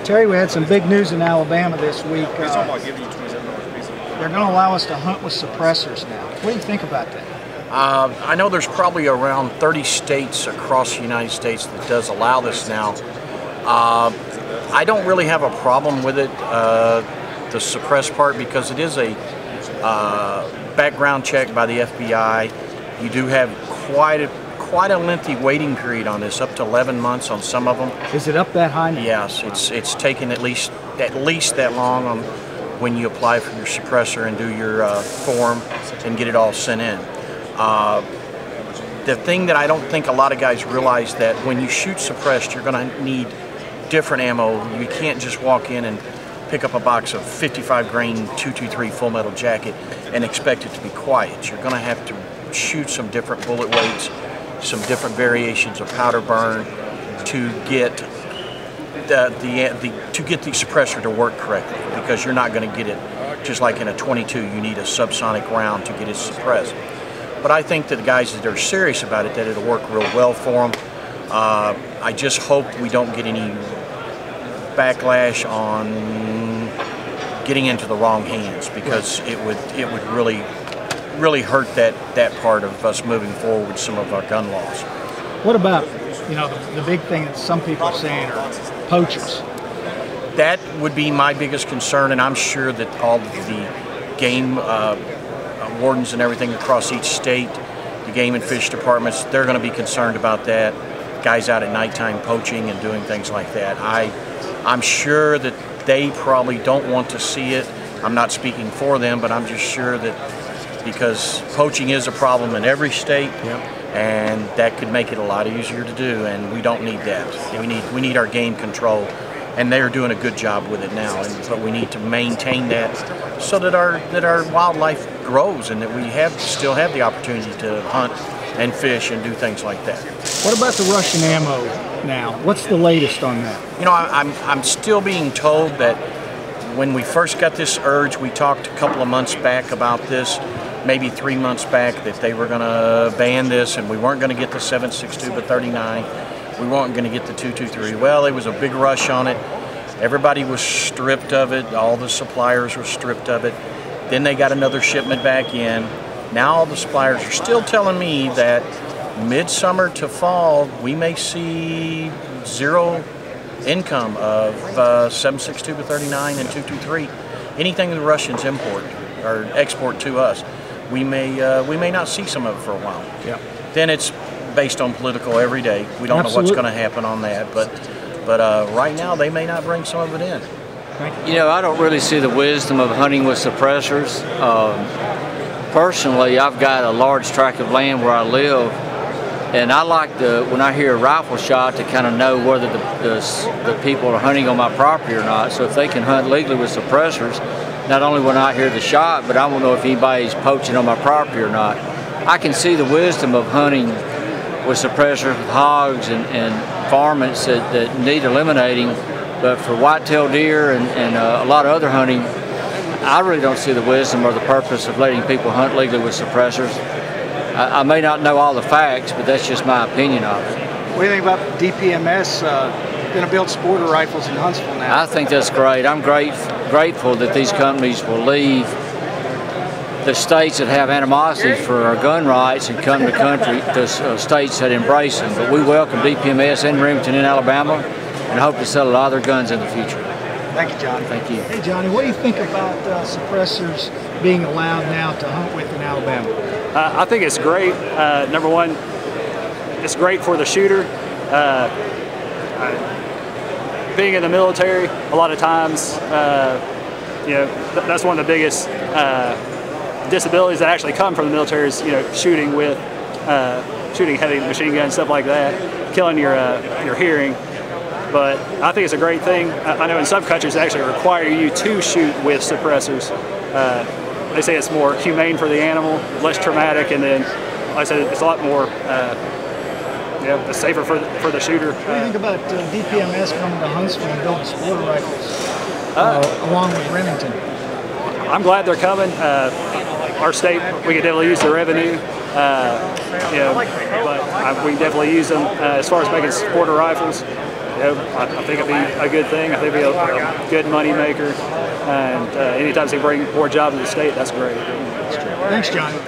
Terry, we had some big news in Alabama this week. They're going to allow us to hunt with suppressors now. What do you think about that? I know there's probably around 30 states across the United States that does allow this now. I don't really have a problem with it, the suppress part, because it is a background check by the FBI. You do have quite a lengthy waiting period on this, up to 11 months on some of them. Is it up that high now? Yes, it's taken at least that long on when you apply for your suppressor and do your form and get it all sent in. The thing that I don't think a lot of guys realize, that when you shoot suppressed, you're going to need different ammo. You can't just walk in and pick up a box of 55 grain 223 full metal jacket and expect it to be quiet. You're going to have to shoot some different bullet weights, some different variations of powder burn to get the suppressor to work correctly, because you're not going to get it just like in a 22. You need a subsonic round to get it suppressed. But I think that the guys that are serious about it, that it'll work real well for them. I just hope we don't get any backlash on getting into the wrong hands, because it would really hurt that part of us moving forward with some of our gun laws. What about, the big thing that some people are saying are poachers? That would be my biggest concern, and I'm sure that all of the game wardens and everything across each state, the game and fish departments, they're going to be concerned about that. Guys out at nighttime poaching and doing things like that. I'm sure that they probably don't want to see it. I'm not speaking for them, but I'm just sure that, because poaching is a problem in every state, and that could make it a lot easier to do, and we don't need that. We need our game control, and they're doing a good job with it now. But we need to maintain that so that our wildlife grows, and that we still have the opportunity to hunt and fish and do things like that. What about the Russian ammo now? What's the latest on that? I'm still being told that when we first got this urge, we talked a couple of months back about this, maybe 3 months back, that they were going to ban this, and we weren't going to get the 7.62 but 39. We weren't going to get the 223. Well, there was a big rush on it. Everybody was stripped of it. All the suppliers were stripped of it. Then they got another shipment back in. Now all the suppliers are still telling me that midsummer to fall, we may see zero income of 7.62 but 39 and 223. Anything the Russians import or export to us, we may not see some of it for a while. Yeah. Then it's based on political every day. We don't know what's going to happen on that, but right now they may not bring some of it in. I don't really see the wisdom of hunting with suppressors. Personally, I've got a large tract of land where I live, and I like when I hear a rifle shot, to kind of know whether the people are hunting on my property or not. So if they can hunt legally with suppressors, not only will I hear the shot, but I won't know if anybody's poaching on my property or not. I can see the wisdom of hunting with suppressors, with hogs and varmints that need eliminating, but for whitetail deer and a lot of other hunting, I really don't see the wisdom or the purpose of letting people hunt legally with suppressors. I may not know all the facts, but that's just my opinion of it. What do you think about DPMS going to build sporter rifles in Huntsville now? I think that's great. I'm grateful that these companies will leave the states that have animosity for our gun rights and come to states that embrace them. But we welcome DPMS in Remington in Alabama and hope to sell a lot of their guns in the future. Thank you, Johnny. Thank you. Hey, Johnny, what do you think about suppressors being allowed now to hunt with in Alabama? I think it's great. Number one, it's great for the shooter. Being in the military, a lot of times, that's one of the biggest disabilities that actually come from the military is, shooting heavy machine guns, stuff like that, killing your hearing. But I think it's a great thing. I know in some countries they actually require you to shoot with suppressors. They say it's more humane for the animal, less traumatic, and then, like I said, it's a lot more it's safer for the shooter. What do you think about DPMS coming to Huntsville and building sporter rifles along with Remington? I'm glad they're coming. Our state, we could definitely use the revenue, but we can definitely use them as far as making sporter rifles. I think it'd be a good thing. I think it'd be a good money maker. And anytime they bring more jobs to the state, that's great. Thanks, Johnny.